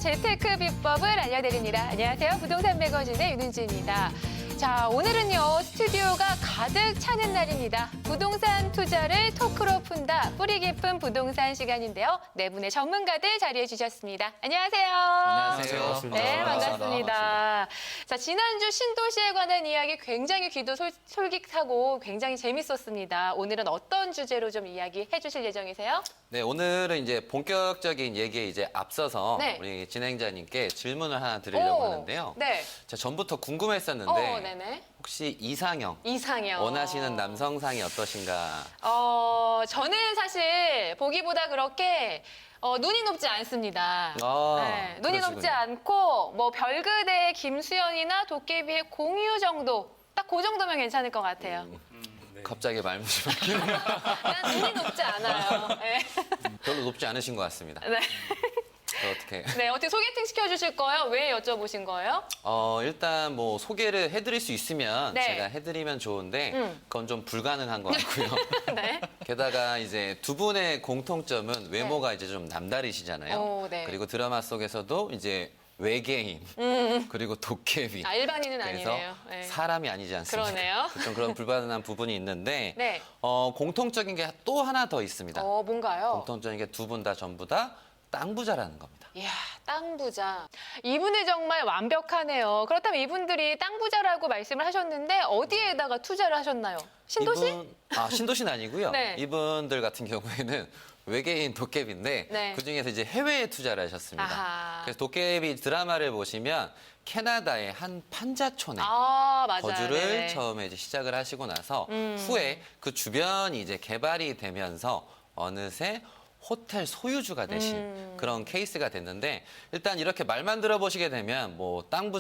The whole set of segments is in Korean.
재테크 비법을 알려드립니다. 안녕하세요. 부동산 매거진의 윤은지입니다. 자, 오늘은요, 스튜디오가 가득 차는 날입니다. 부동산 투자를 토크로 푼다. 뿌리 깊은 부동산 시간인데요. 네 분의 전문가들 자리해 주셨습니다. 안녕하세요. 안녕하세요. 네, 반갑습니다. 자, 지난주 신도시에 관한 이야기 굉장히 귀도 솔깃하고 굉장히 재밌었습니다. 오늘은 어떤 주제로 좀 이야기해 주실 예정이세요? 네, 오늘은 이제 본격적인 얘기에 이제 앞서서 네. 우리 진행자님께 질문을 하나 드리려고 하는데요. 네. 제가 전부터 궁금했었는데 네네. 혹시 이상형 이상형. 원하시는 남성상이 어떠신가? 저는 사실 보기보다 그렇게 눈이 높지 않습니다. 네, 눈이 그러시군요. 높지 않고 뭐 별그대의 김수현이나 도깨비의 공유 정도, 딱 그 정도면 괜찮을 것 같아요. 갑자기 말문이 바뀌네요. 난 눈이 높지 않아요. 네. 별로 높지 않으신 것 같습니다. 네. 어떻게? 네, 어떻게 소개팅 시켜주실 거예요? 왜 여쭤보신 거예요? 일단 뭐 소개를 해드릴 수 있으면 네. 제가 해드리면 좋은데 그건 좀 불가능한 것 같고요. 네. 게다가 이제 두 분의 공통점은 외모가 이제 좀 남다르시잖아요. 오, 네. 그리고 드라마 속에서도 이제 외계인 그리고 도깨비. 일반인은 그래서 아니네요. 네. 사람이 아니지 않습니까? 그러네요. 좀 그런 불가능한 부분이 있는데 네. 공통적인 게 또 하나 더 있습니다. 뭔가요? 공통적인 게 두 분 다 전부 다 땅 부자라는 겁니다. 이야, 땅 부자. 이분이 정말 완벽하네요. 그렇다면 이분들이 땅 부자라고 말씀을 하셨는데 어디에다가 투자를 하셨나요? 신도시? 신도시는 아니고요. 네. 이분들 같은 경우에는 외계인 도깨비인데 네. 그중에서 이제 해외에 투자를 하셨습니다. 아하. 그래서 도깨비 드라마를 보시면 캐나다의 한 판자촌에 맞아요. 거주를 네네. 처음에 이제 시작을 하시고 나서 후에 그 주변이 이제 개발이 되면서 어느새 호텔 소유주가 되신 그런 케이스가 됐는데 일단 이렇게 말만 들어보시게 되면 뭐 땅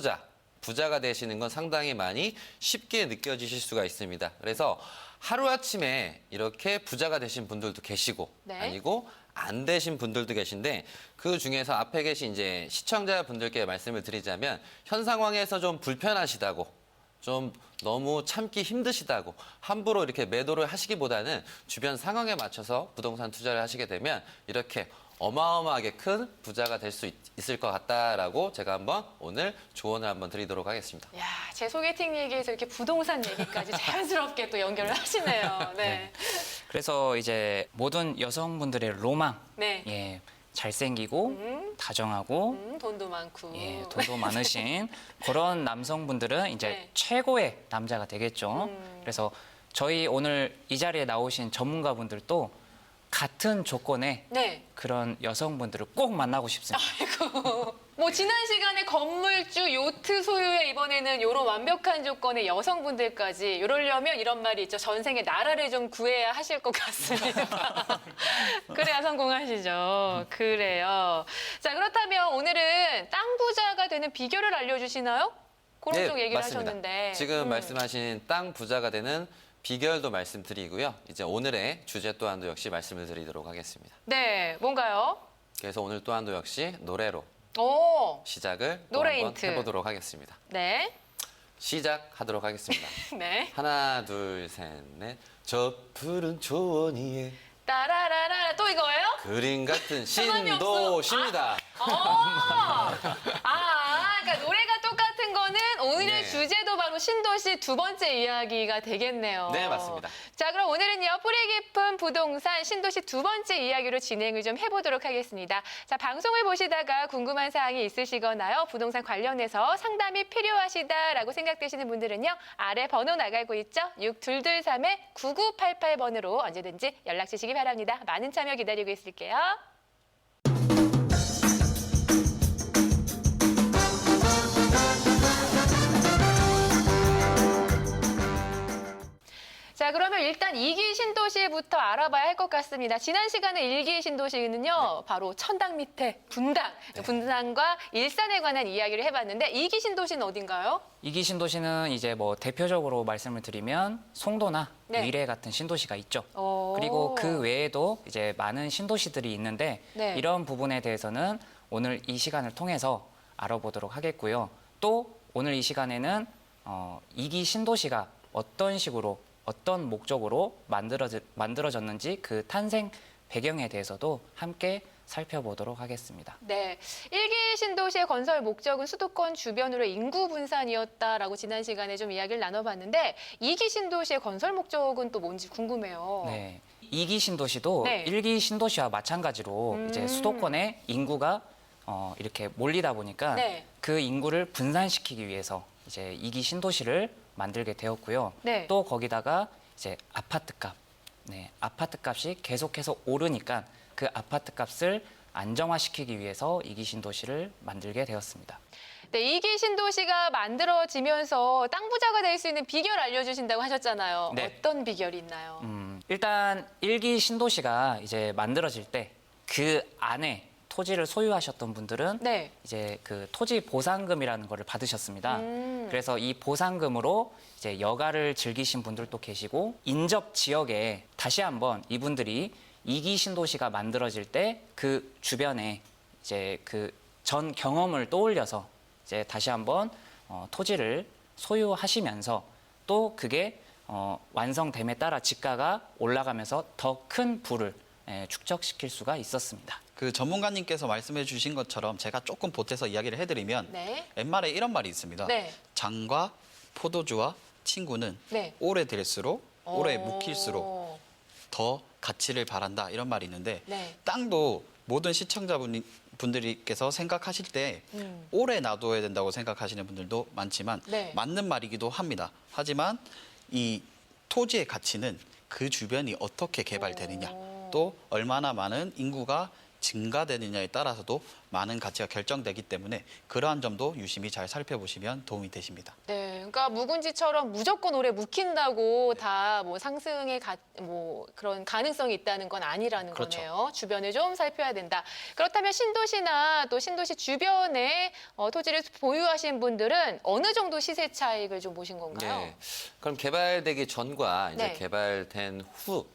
부자가 되시는 건 상당히 많이 쉽게 느껴지실 수가 있습니다. 그래서 하루아침에 이렇게 부자가 되신 분들도 계시고 네. 아니고 안 되신 분들도 계신데 그 중에서 앞에 계신 이제 시청자분들께 말씀을 드리자면 현 상황에서 좀 불편하시다고 좀 너무 참기 힘드시다고 함부로 이렇게 매도를 하시기보다는 주변 상황에 맞춰서 부동산 투자를 하시게 되면 이렇게 어마어마하게 큰 부자가 될 수 있을 것 같다라고 제가 한번 오늘 조언을 한번 드리도록 하겠습니다. 야, 제 소개팅 얘기에서 이렇게 부동산 얘기까지 자연스럽게 또 연결을 하시네요. 네. 그래서 이제 모든 여성분들의 로망, 네. 예, 잘생기고 다정하고 돈도 많고. 예, 돈도 많으신 그런 남성분들은 이제 네. 최고의 남자가 되겠죠. 그래서 저희 오늘 이 자리에 나오신 전문가분들도 같은 조건의 네. 그런 여성분들을 꼭 만나고 싶습니다. 아이고. 뭐 지난 시간에 건물주, 요트 소유에 이번에는 이런 완벽한 조건의 여성분들까지 이러려면 이런 말이 있죠. 전생에 나라를 좀 구해야 하실 것 같습니다. 그래야 성공하시죠. 그래요. 자, 그렇다면 오늘은 땅 부자가 되는 비결을 알려주시나요? 그런 쪽 얘기를 맞습니다. 하셨는데. 지금 말씀하신 땅 부자가 되는 비결도 말씀드리고요. 이제 오늘의 주제 또한도 역시 말씀을 드리도록 하겠습니다. 네, 뭔가요? 그래서 오늘 또한도 역시 노래로 오, 시작을 또 노래 한번 힌트. 해보도록 하겠습니다. 네, 시작하도록 하겠습니다. 네. 하나, 둘, 셋, 넷. 저 푸른 초원 위에 따라라라, 또 이거예요? 그림 같은 상관이 없어. 신도시입니다. 그러니까 노래가 똑같은 거는 오늘의 네. 주제도 바로 신도시 두 번째 이야기가 되겠네요. 네, 맞습니다. 자, 그럼 오늘은요, 뿌리 깊은 부동산 신도시 두 번째 이야기로 진행을 좀 해보도록 하겠습니다. 자, 방송을 보시다가 궁금한 사항이 있으시거나요, 부동산 관련해서 상담이 필요하시다라고 생각되시는 분들은요, 아래 번호 나가고 있죠? 6223-9988번으로 언제든지 연락 주시기 바랍니다. 많은 참여 기다리고 있을게요. 자, 그러면 일단 2기 신도시부터 알아봐야 할 것 같습니다. 지난 시간에 1기 신도시는요, 바로 천당 밑에 분당, 분당과 일산에 관한 이야기를 해봤는데 2기 신도시는 어딘가요? 이기 신도시는 이제 뭐 대표적으로 말씀을 드리면 송도나 네. 위례 같은 신도시가 있죠. 오. 그리고 그 외에도 이제 많은 신도시들이 있는데 네. 이런 부분에 대해서는 오늘 이 시간을 통해서 알아보도록 하겠고요. 또 오늘 이 시간에는 이기 신도시가 어떤 식으로 어떤 목적으로 만들어졌는지 그 탄생 배경에 대해서도 함께 살펴보도록 하겠습니다. 네, 1기 신도시의 건설 목적은 수도권 주변으로의 인구 분산이었다라고 지난 시간에 좀 이야기를 나눠봤는데 2기 신도시의 건설 목적은 또 뭔지 궁금해요. 네. 2기 신도시도 네. 1기 신도시와 마찬가지로 이제 수도권의 인구가 이렇게 몰리다 보니까 네. 그 인구를 분산시키기 위해서 이제 2기 신도시를 만들게 되었고요. 네. 또 거기다가 이제 아파트 값, 아파트 값이 계속해서 오르니까 그 아파트 값을 안정화시키기 위해서 2기 신도시를 만들게 되었습니다. 네, 2기 신도시가 만들어지면서 땅 부자가 될 수 있는 비결 알려주신다고 하셨잖아요. 네. 어떤 비결이 있나요? 일단 1기 신도시가 이제 만들어질 때 그 안에 토지를 소유하셨던 분들은 네. 이제 그 토지 보상금이라는 거를 받으셨습니다. 음. 그래서 이 보상금으로 이제 여가를 즐기신 분들도 계시고 인접 지역에 다시 한번 이분들이 2기 신도시가 만들어질 때 그 주변에 이제 그 전 경험을 떠올려서 이제 다시 한번 토지를 소유하시면서 또 그게 완성됨에 따라 지가가 올라가면서 더 큰 부를 축적시킬 수가 있었습니다. 그 전문가님께서 말씀해 주신 것처럼 제가 조금 보태서 이야기를 해드리면 네. 옛말에 이런 말이 있습니다. 네. 장과 포도주와 친구는 네. 오래 될수록 오래 오. 묵힐수록 더 가치를 바란다 이런 말이 있는데 네. 땅도 모든 시청자분들께서 생각하실 때 오래 놔둬야 된다고 생각하시는 분들도 많지만 네. 맞는 말이기도 합니다. 하지만 이 토지의 가치는 그 주변이 어떻게 개발되느냐 또 얼마나 많은 인구가 증가되느냐에 따라서도 많은 가치가 결정되기 때문에 그러한 점도 유심히 잘 살펴보시면 도움이 되십니다. 네, 그러니까 묵은지처럼 무조건 오래 묵힌다고 다 뭐 상승의 뭐 그런 가능성이 있다는 건 아니라는 그렇죠. 거네요. 주변을 좀 살펴야 된다. 그렇다면 신도시나 또 신도시 주변에 토지를 보유하신 분들은 어느 정도 시세 차익을 좀 보신 건가요? 네. 그럼 개발되기 전과 이제 네. 개발된 후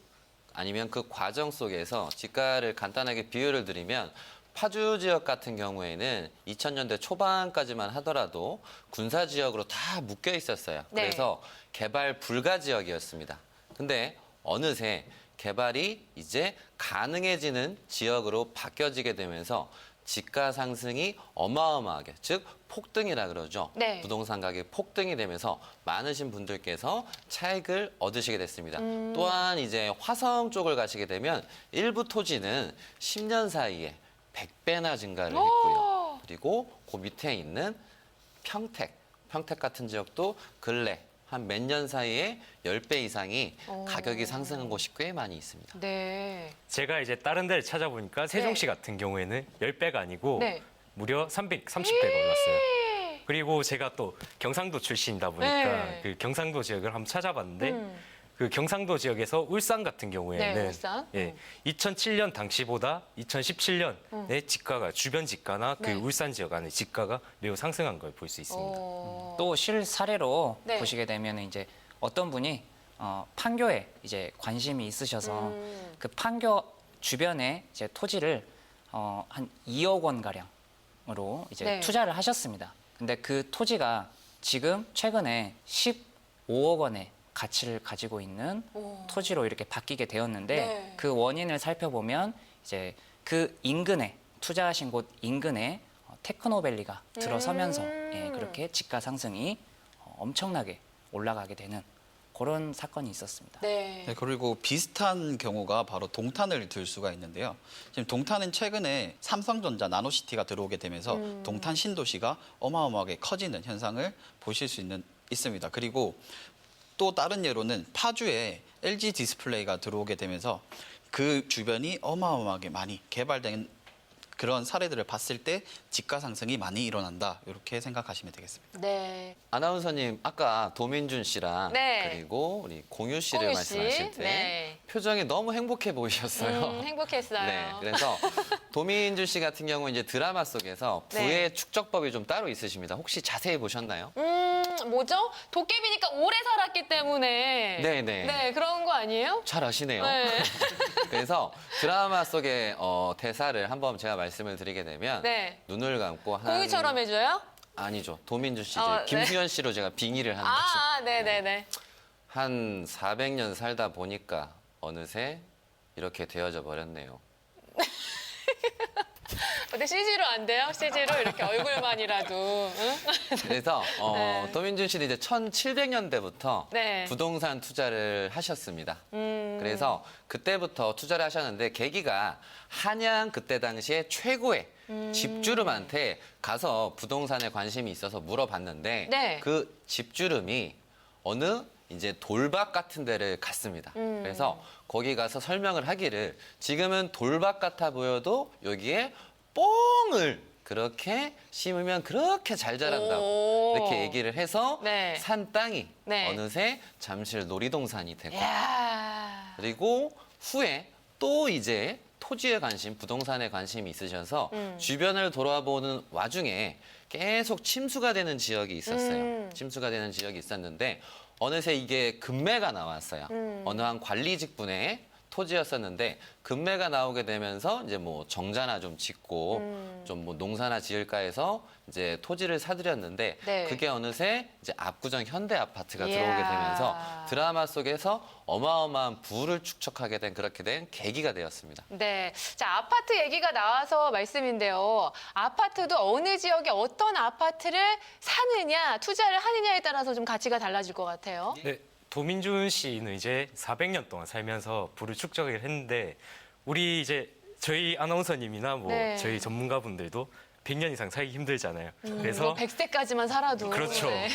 아니면 그 과정 속에서 지가를 간단하게 비유를 드리면 파주 지역 같은 경우에는 2000년대 초반까지만 하더라도 군사 지역으로 다 묶여 있었어요. 네. 그래서 개발 불가 지역이었습니다. 근데 어느새 개발이 이제 가능해지는 지역으로 바뀌어지게 되면서 지가 상승이 어마어마하게, 즉 폭등이라 그러죠. 네. 부동산 가격 폭등이 되면서 많으신 분들께서 차익을 얻으시게 됐습니다. 또한 이제 화성 쪽을 가시게 되면 일부 토지는 10년 사이에 100배나 증가를 했고요. 그리고 그 밑에 있는 평택 같은 지역도 근래 한 몇 년 사이에 10배 이상이 가격이 상승한 곳이 꽤 많이 있습니다. 네. 제가 이제 다른 데를 찾아보니까 세종시 같은 경우에는 10배가 아니고 네. 무려 330배가 올랐어요. 그리고 제가 또 경상도 출신이다 보니까 네. 그 경상도 지역을 한번 찾아봤는데 음. 그 경상도 지역에서 울산 같은 경우에는 네, 울산. 예, 2007년 당시보다 2017년의 지가가 주변 지가나 네. 그 울산 지역 안의 지가가 매우 상승한 걸 볼 수 있습니다. 또 실 사례로 네. 보시게 되면 이제 어떤 분이 판교에 이제 관심이 있으셔서 그 판교 주변에 이제 토지를 한 2억 원 가량으로 이제 네. 투자를 하셨습니다. 근데 그 토지가 지금 최근에 15억 원의 가치를 가지고 있는 토지로 이렇게 바뀌게 되었는데 네. 그 원인을 살펴보면 이제 그 인근에 투자하신 곳 인근에 테크노밸리가 들어서면서 예, 그렇게 지가 상승이 엄청나게 올라가게 되는 그런 사건이 있었습니다. 네. 네, 그리고 비슷한 경우가 바로 동탄을 들 수가 있는데요. 지금 동탄은 최근에 삼성전자 나노시티가 들어오게 되면서 동탄 신도시가 어마어마하게 커지는 현상을 보실 수 있습니다. 그리고 또 다른 예로는 파주에 LG 디스플레이가 들어오게 되면서 그 주변이 어마어마하게 많이 개발된 그런 사례들을 봤을 때 지가 상승이 많이 일어난다. 이렇게 생각하시면 되겠습니다. 네. 아나운서님 아까 도민준 씨랑 네. 그리고 우리 공유 씨를 공유 씨. 말씀하실 때 네. 표정이 너무 행복해 보이셨어요. 행복했어요. 네, 그래서 도민준 씨 같은 경우 이제 드라마 속에서 네. 부의 축적법이 좀 따로 있으십니다. 혹시 자세히 보셨나요? 뭐죠? 도깨비니까 오래 살았기 때문에. 네네. 네, 그런 거 아니에요? 잘 아시네요. 네. 그래서 드라마 속의 대사를 한번 제가 말씀을 드리게 되면 네. 눈을 감고 한 공유처럼 해줘요? 아니죠. 도민준 씨, 네. 김수현 씨로 제가 빙의를 하는 거죠. 네네네. 한 400년 살다 보니까 어느새 이렇게 되어져 버렸네요. 근데 CG로 안 돼요? CG로 이렇게 얼굴만이라도. 응? 그래서 네. 도민준 씨는 이제 1700년대부터 네. 부동산 투자를 하셨습니다. 음. 그래서 그때부터 투자를 하셨는데 계기가 한양 그때 당시에 최고의 집주름한테 가서 부동산에 관심이 있어서 물어봤는데 네. 그 집주름이 어느 이제 돌박 같은 데를 갔습니다. 그래서 거기 가서 설명을 하기를 지금은 돌박 같아 보여도 여기에 뽕을 그렇게 심으면 그렇게 잘 자란다고 오. 이렇게 얘기를 해서 네. 산 땅이 네. 어느새 잠실 놀이동산이 되고 이야. 그리고 후에 또 이제 토지에 관심, 부동산에 관심이 있으셔서 주변을 돌아보는 와중에 계속 침수가 되는 지역이 있었어요. 침수가 되는 지역이 있었는데 어느새 이게 급매가 나왔어요. 어느 한 관리직 분의 토지였었는데 급매가 나오게 되면서 이제 뭐 정자나 좀 짓고 좀 뭐 농사나 지을까 해서 이제 토지를 사들였는데 네. 그게 어느새 이제 압구정 현대 아파트가 이야. 들어오게 되면서 드라마 속에서 어마어마한 부를 축적하게 된 그렇게 된 계기가 되었습니다. 네. 자, 아파트 얘기가 나와서 말씀인데요. 아파트도 어느 지역에 어떤 아파트를 사느냐, 투자를 하느냐에 따라서 좀 가치가 달라질 것 같아요. 네, 도민준 씨는 이제 400년 동안 살면서 부를 축적을 했는데 우리 이제 저희 아나운서님이나 뭐 네. 저희 전문가분들도 100년 이상 살기 힘들잖아요. 그래서 뭐 100세까지만 살아도. 그렇죠. 네.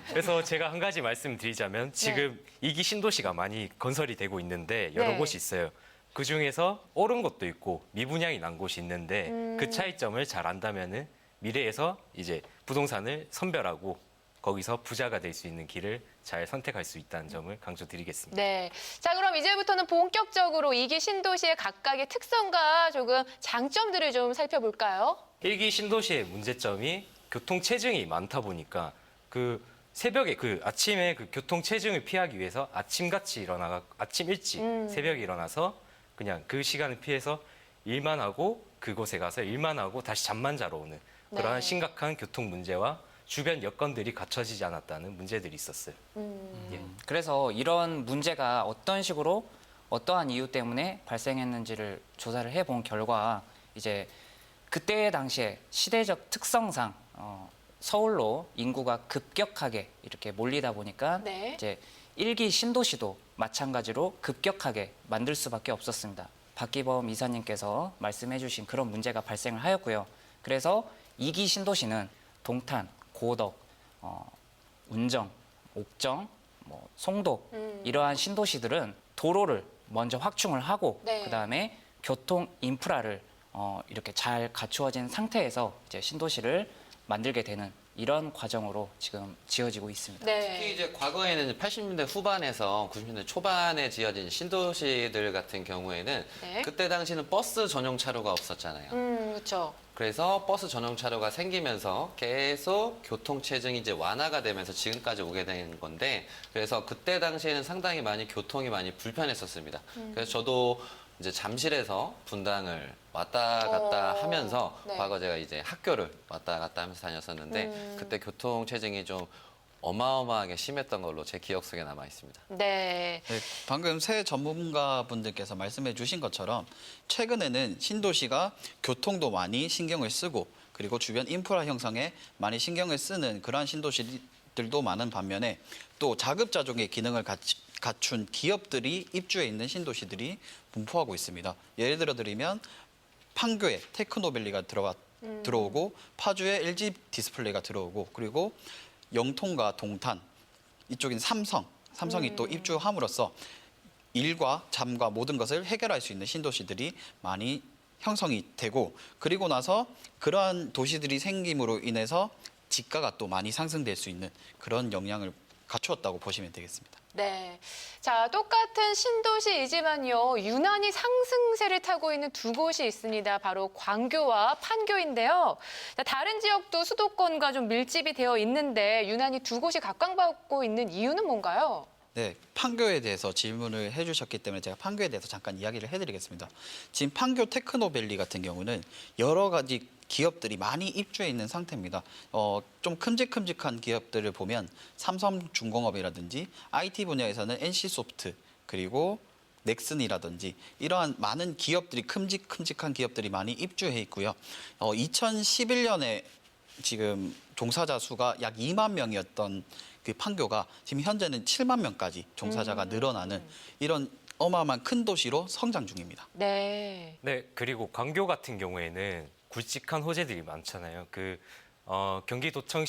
그래서 제가 한 가지 말씀드리자면 지금 이기 신도시가 많이 건설이 되고 있는데 여러 네. 곳이 있어요. 그 중에서 오른 곳도 있고 미분양이 난 곳이 있는데 그 차이점을 잘 안다면은 미래에서 이제 부동산을 선별하고 거기서 부자가 될 수 있는 길을 잘 선택할 수 있다는 점을 강조드리겠습니다. 네. 자, 그럼 이제부터는 본격적으로 이기 신도시의 각각의 특성과 조금 장점들을 좀 살펴볼까요? 일기 신도시의 문제점이 교통 체증이 많다 보니까 그 새벽에 그 아침에 그 교통 체증을 피하기 위해서 아침같이 일어나가 아침 일찍 새벽에 일어나서 그냥 그 시간을 피해서 일만 하고 그곳에 가서 일만 하고 다시 잠만 자러 오는 그러한 네. 심각한 교통 문제와 주변 여건들이 갖춰지지 않았다는 문제들이 있었어요. 그래서 이런 문제가 어떤 식으로 어떠한 이유 때문에 발생했는지를 조사를 해본 결과 이제 그때 당시에 시대적 특성상 서울로 인구가 급격하게 이렇게 몰리다 보니까 네. 이제 일기 신도시도 마찬가지로 급격하게 만들 수밖에 없었습니다. 박기범 이사님께서 말씀해주신 그런 문제가 발생을 하였고요. 그래서 이기 신도시는 동탄, 고덕, 운정, 옥정, 뭐 송도 이러한 신도시들은 도로를 먼저 확충을 하고 네. 그다음에 교통 인프라를 이렇게 잘 갖추어진 상태에서 이제 신도시를 만들게 되는 이런 과정으로 지금 지어지고 있습니다. 특히 네. 이제 과거에는 80년대 후반에서 90년대 초반에 지어진 신도시들 같은 경우에는 네. 그때 당시는 버스 전용 차로가 없었잖아요. 그렇죠. 그래서 버스 전용 차로가 생기면서 계속 교통 체증이 이제 완화가 되면서 지금까지 오게 된 건데 그래서 그때 당시에는 상당히 많이 교통이 많이 불편했었습니다. 그래서 저도 이제 잠실에서 분당을 왔다 갔다 어, 하면서 네. 과거 제가 이제 학교를 왔다 갔다 하면서 다녔었는데 그때 교통 체증이 좀 어마어마하게 심했던 걸로 제 기억 속에 남아 있습니다. 네. 네, 방금 새 전문가분들께서 말씀해 주신 것처럼 최근에는 신도시가 교통도 많이 신경을 쓰고 그리고 주변 인프라 형성에 많이 신경을 쓰는 그러한 신도시들도 많은 반면에 또 자급자족의 기능을 갖춘 기업들이 입주해 있는 신도시들이 분포하고 있습니다. 예를 들어 드리면 판교에 테크노밸리가 들어오고 파주에 LG 디스플레이가 들어오고 그리고 영통과 동탄 이쪽인 삼성이 또 입주함으로써 일과 잠과 모든 것을 해결할 수 있는 신도시들이 많이 형성이 되고 그리고 나서 그러한 도시들이 생김으로 인해서 지가가 또 많이 상승될 수 있는 그런 영향을 갖추었다고 보시면 되겠습니다. 네. 자, 똑같은 신도시이지만요, 유난히 상승세를 타고 있는 두 곳이 있습니다. 바로 광교와 판교인데요. 자, 다른 지역도 수도권과 좀 밀집이 되어 있는데 유난히 두 곳이 각광받고 있는 이유는 뭔가요? 네, 판교에 대해서 질문을 해주셨기 때문에 제가 판교에 대해서 잠깐 이야기를 해드리겠습니다. 지금 판교 테크노밸리 같은 경우는 여러 가지 기업들이 많이 입주해 있는 상태입니다. 좀 큼직큼직한 기업들을 보면 삼성중공업이라든지 IT 분야에서는 NC소프트 그리고 넥슨이라든지 이러한 많은 기업들이 큼직큼직한 기업들이 많이 입주해 있고요. 2011년에 지금 종사자 수가 약 2만 명이었던 그 판교가 지금 현재는 7만 명까지 종사자가 늘어나는 이런 어마어마한 큰 도시로 성장 중입니다. 네. 네, 그리고 광교 같은 경우에는 굵직한 호재들이 많잖아요. 경기도청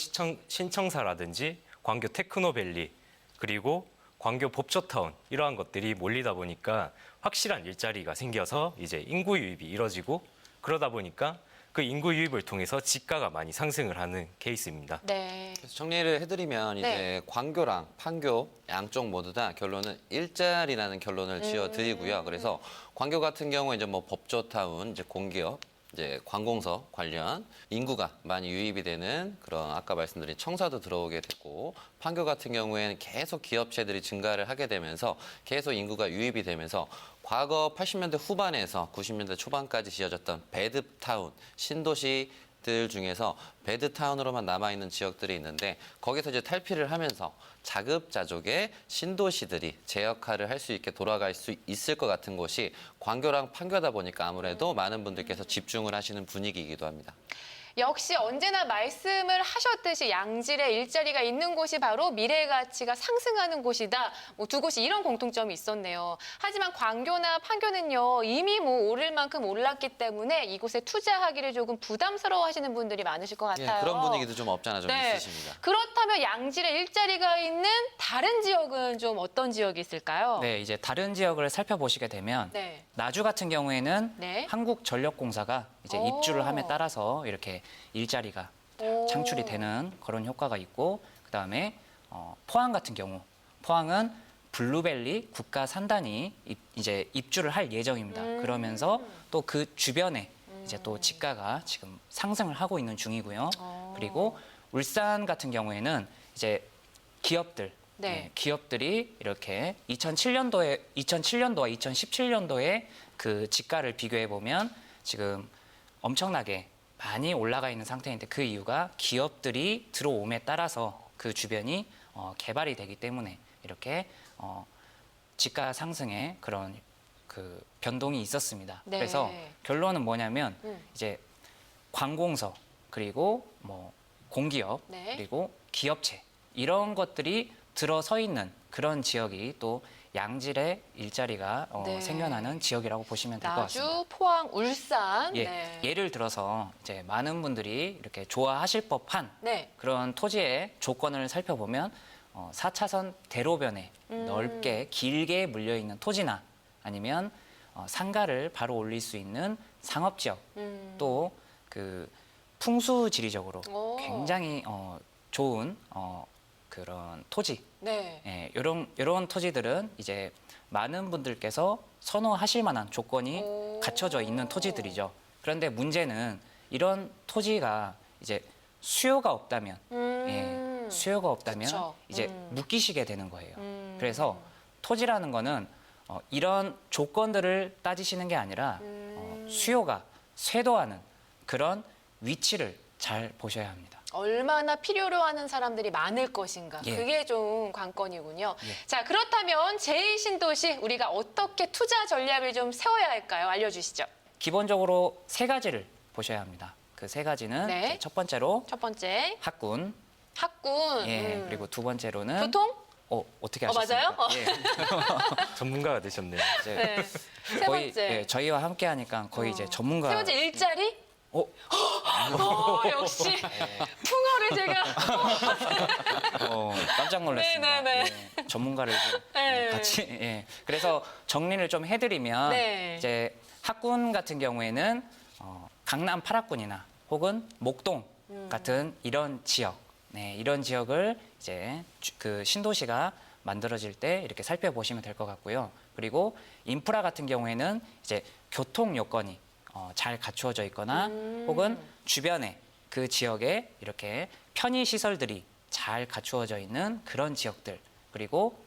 신청사라든지 광교 테크노밸리 그리고 광교 법조타운 이러한 것들이 몰리다 보니까 확실한 일자리가 생겨서 이제 인구 유입이 이뤄지고 그러다 보니까 그 인구 유입을 통해서 지가가 많이 상승을 하는 케이스입니다. 네. 그래서 정리를 해드리면 이제 네. 광교랑 판교 양쪽 모두 다 결론은 일자리라는 결론을 지어드리고요. 그래서 광교 같은 경우에 이제 뭐 법조타운, 이제 공기업, 이제 관공서 관련 인구가 많이 유입이 되는 그런 아까 말씀드린 청사도 들어오게 됐고, 판교 같은 경우에는 계속 기업체들이 증가를 하게 되면서 계속 인구가 유입이 되면서 과거 80년대 후반에서 90년대 초반까지 지어졌던 배드타운, 신도시들 중에서 배드타운으로만 남아있는 지역들이 있는데 거기서 이제 탈피를 하면서 자급자족의 신도시들이 제 역할을 할 수 있게 돌아갈 수 있을 것 같은 곳이 광교랑 판교다 보니까 아무래도 많은 분들께서 집중을 하시는 분위기이기도 합니다. 역시 언제나 말씀을 하셨듯이 양질의 일자리가 있는 곳이 바로 미래 가치가 상승하는 곳이다. 두 곳이 이런 공통점이 있었네요. 하지만 광교나 판교는요, 이미 오를 만큼 올랐기 때문에 이곳에 투자하기를 조금 부담스러워하시는 분들이 많으실 것 예, 같아요. 그런 분위기도 좀 없잖아 좀 네. 있으십니다. 그렇다면 양질의 일자리가 있는 다른 지역은 좀 어떤 지역이 있을까요? 네, 이제 다른 지역을 살펴보시게 되면 네. 나주 같은 경우에는 네. 한국전력공사가 이제 오. 입주를 함에 따라서 이렇게 일자리가 오. 창출이 되는 그런 효과가 있고, 그다음에 포항 같은 경우, 포항은 블루벨리 국가 산단이 이제 입주를 할 예정입니다. 그러면서 또 그 주변에 이제 또 지가가 지금 상승을 하고 있는 중이고요. 그리고 울산 같은 경우에는 이제 기업들, 네. 기업들이 이렇게 2007년도와 2017년도에 그 지가를 비교해 보면 지금 엄청나게 많이 올라가 있는 상태인데, 그 이유가 기업들이 들어옴에 따라서 그 주변이 개발이 되기 때문에 이렇게 지가 상승의 그런 그 변동이 있었습니다. 네. 그래서 결론은 뭐냐면 이제 관공서, 그리고 뭐 공기업, 네. 그리고 기업체 이런 것들이 들어서 있는 그런 지역이 또 양질의 일자리가 네. 생겨나는 지역이라고 보시면 될 것 같습니다. 나주, 포항, 울산. 예, 네. 예를 들어서 이제 많은 분들이 이렇게 좋아하실 법한 네. 그런 토지의 조건을 살펴보면 4차선 대로변에 넓게 길게 물려 있는 토지나 아니면 상가를 바로 올릴 수 있는 상업지역, 또 그 풍수지리적으로 오. 굉장히 좋은 그런 토지, 네. 예, 이런 토지들은 이제 많은 분들께서 선호하실 만한 조건이 오. 갖춰져 있는 토지들이죠. 그런데 문제는 이런 토지가 이제 수요가 없다면, 수요가 없다면 그쵸. 이제 묶이시게 되는 거예요. 그래서 토지라는 거는 이런 조건들을 따지시는 게 아니라 수요가 쇄도하는 그런 위치를 잘 보셔야 합니다. 얼마나 필요로 하는 사람들이 많을 것인가. 예. 그게 좀 관건이군요. 예. 자, 그렇다면 제2신도시 우리가 어떻게 투자 전략을 좀 세워야 할까요? 알려주시죠. 기본적으로 세 가지를 보셔야 합니다. 그 세 가지는 네. 이제 첫 번째로 첫 번째, 학군, 학군. 예, 그리고 두 번째로는 교통? 어떻게 하셨습니까? 맞아요? 예, 전문가가 되셨네요. 이제 네. 세 거의 번째. 예, 저희와 함께 하니까 거의 이제 전문가. 세 번째 일자리? 어? 역시 풍어를 제가 깜짝 놀랐습니다. 네네네. 예, 전문가를 좀, 네. 같이. 예. 그래서 정리를 좀 해드리면 네. 이제 학군 같은 경우에는 강남 8학군이나 혹은 목동 같은 이런 지역, 네, 이런 지역을 이제 그 신도시가 만들어질 때 이렇게 살펴보시면 될 것 같고요. 그리고 인프라 같은 경우에는 이제 교통 여건이 잘 갖추어져 있거나 혹은 주변에 그 지역에 이렇게 편의 시설들이 잘 갖추어져 있는 그런 지역들, 그리고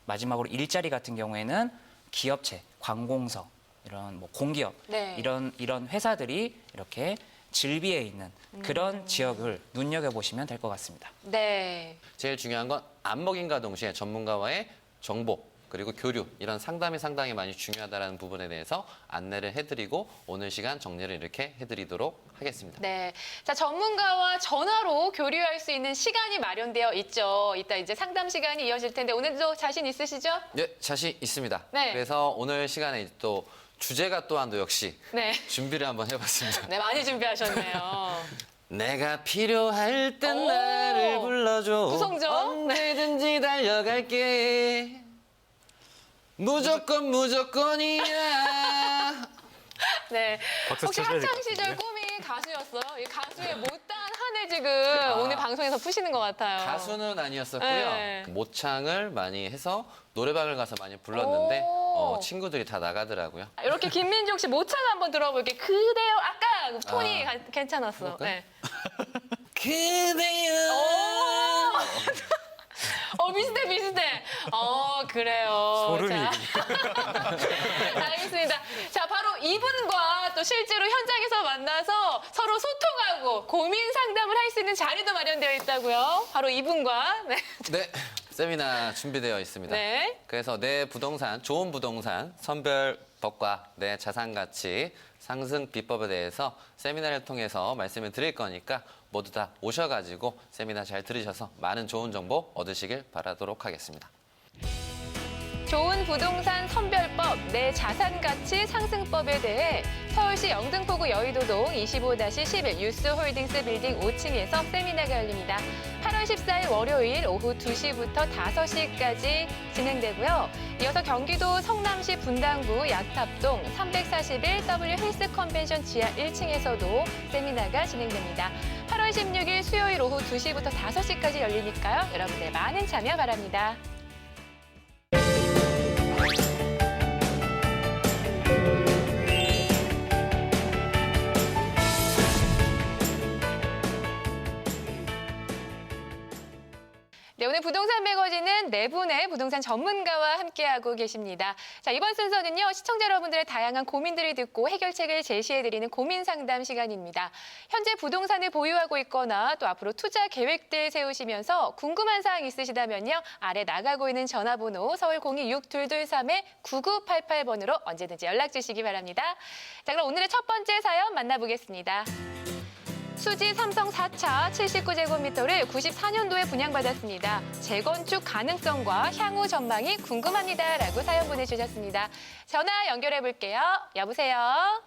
마지막으로 일자리 같은 경우에는 기업체, 관공서, 이런 뭐 공기업 네. 이런 회사들이 이렇게 질비해 있는 그런 지역을 눈여겨 보시면 될 것 같습니다. 네. 제일 중요한 건 안먹인과 동시에 전문가와의 정보 그리고 교류 이런 상담이 상당히 많이 중요하다는 부분에 대해서 안내를 해드리고 오늘 시간 정리를 이렇게 해드리도록 하겠습니다. 네. 자, 전문가와 전화로 교류할 수 있는 시간이 마련되어 있죠. 이따 이제 상담 시간이 이어질 텐데 오늘도 자신 있으시죠? 네, 자신 있습니다. 네. 그래서 오늘 시간에 또 주제가 또한도 역시 네. 준비를 한번 해봤습니다. 네, 많이 준비하셨네요. 내가 필요할 땐 오! 나를 불러줘. 구성정? 언제든지 달려갈게. 무조건이야. 네. 박수 혹시 쳐줘야 될것 학창 시절 같은데. 꿈이 가수였어요? 이 가수의 못다한 한을 지금 오늘 방송에서 푸시는 것 같아요. 가수는 아니었었고요. 네. 모창을 많이 해서 노래방을 가서 많이 불렀는데 오. 친구들이 다 나가더라고요. 이렇게 김민종 씨 모창 한번 들어볼게요. 그대요. 아까 그 톤이 괜찮았어. 그럴까요? 네. 그대여. 비슷해. 그래요. 소름이. 자. 알겠습니다. 자, 바로 이분과 또 실제로 현장에서 만나서 서로 소통하고 고민 상담을 할 수 있는 자리도 마련되어 있다고요. 바로 이분과. 네. 네, 세미나 준비되어 있습니다. 네. 그래서 내 부동산, 좋은 부동산, 선별법과 내 자산 가치 상승 비법에 대해서 세미나를 통해서 말씀을 드릴 거니까 모두 다 오셔가지고 세미나 잘 들으셔서 많은 좋은 정보 얻으시길 바라도록 하겠습니다. 좋은 부동산 선별법, 내 자산 가치 상승법에 대해 서울시 영등포구 여의도동 25-11 유스홀딩스 빌딩 5층에서 세미나가 열립니다. 8월 14일 월요일 오후 2시부터 5시까지 진행되고요. 이어서 경기도 성남시 분당구 약탑동 341W 헬스 컨벤션 지하 1층에서도 세미나가 진행됩니다. 8월 16일 수요일 오후 2시부터 5시까지 열리니까요. 여러분들 많은 참여 바랍니다. 네, 오늘 부동산 매거진은 네 분의 부동산 전문가와 함께하고 계십니다. 자, 이번 순서는요, 시청자 여러분들의 다양한 고민들을 듣고 해결책을 제시해드리는 고민 상담 시간입니다. 현재 부동산을 보유하고 있거나 또 앞으로 투자 계획들 세우시면서 궁금한 사항 있으시다면요, 아래 나가고 있는 전화번호 서울 026-223-9988번으로 언제든지 연락 주시기 바랍니다. 자, 그럼 오늘의 첫 번째 사연 만나보겠습니다. 수지 삼성 4차 79제곱미터를 94년도에 분양받았습니다. 재건축 가능성과 향후 전망이 궁금합니다라고 사연 보내주셨습니다. 전화 연결해 볼게요. 여보세요?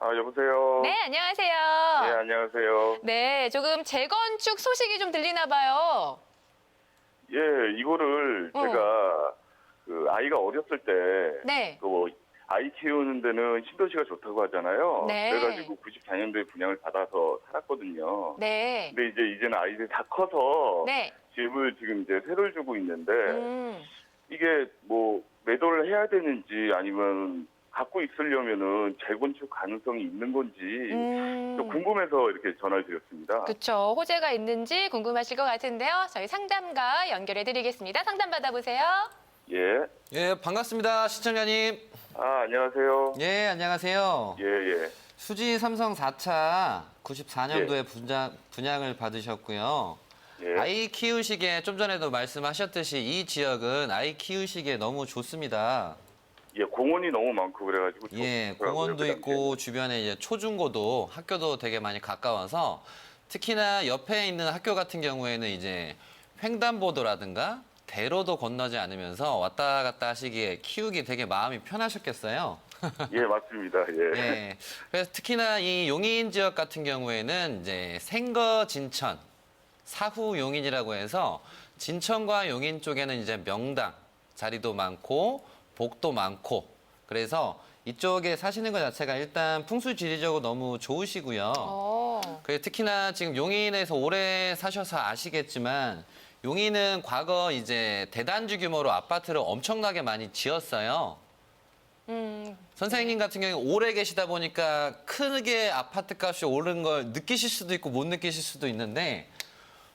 여보세요? 네, 안녕하세요. 네, 안녕하세요. 네, 조금 재건축 소식이 좀 들리나 봐요. 예, 이거를 제가 아이가 어렸을 때 네. 아이 키우는 데는 신도시가 좋다고 하잖아요. 네. 그래가지고 94년도에 분양을 받아서 살았거든요. 네. 근데 이제는 아이들이 다 커서 네. 집을 지금 이제 새로 주고 있는데 이게 매도를 해야 되는지 아니면 갖고 있으려면은 재건축 가능성이 있는 건지 좀 궁금해서 이렇게 전화를 드렸습니다. 그렇죠. 호재가 있는지 궁금하실 것 같은데요. 저희 상담가 연결해 드리겠습니다. 상담 받아보세요. 예. 예, 반갑습니다, 시청자님. 안녕하세요. 예, 안녕하세요. 예. 수지 삼성 4차 94년도에 분양을 받으셨고요. 예. 아이 키우시기에 좀 전에도 말씀하셨듯이 이 지역은 아이 키우시기에 너무 좋습니다. 예, 공원이 너무 많고 그래가지고 예, 좋더라고요, 공원도 그 있고 주변에 이제 초중고도 학교도 되게 많이 가까워서 특히나 옆에 있는 학교 같은 경우에는 이제 횡단보도라든가 대로도 건너지 않으면서 왔다 갔다 하시기에 키우기 되게 마음이 편하셨겠어요. 예, 맞습니다. 예. 예. 그래서 특히나 이 용인 지역 같은 경우에는 이제 생거 진천, 사후 용인이라고 해서 진천과 용인 쪽에는 이제 명당 자리도 많고 복도 많고 그래서 이쪽에 사시는 것 자체가 일단 풍수지리적으로 너무 좋으시고요. 그리고 특히나 지금 용인에서 오래 사셔서 아시겠지만 용인은 과거 이제 대단지 규모로 아파트를 엄청나게 많이 지었어요. 선생님 같은 경우에 오래 계시다 보니까 크게 아파트 값이 오른 걸 느끼실 수도 있고 못 느끼실 수도 있는데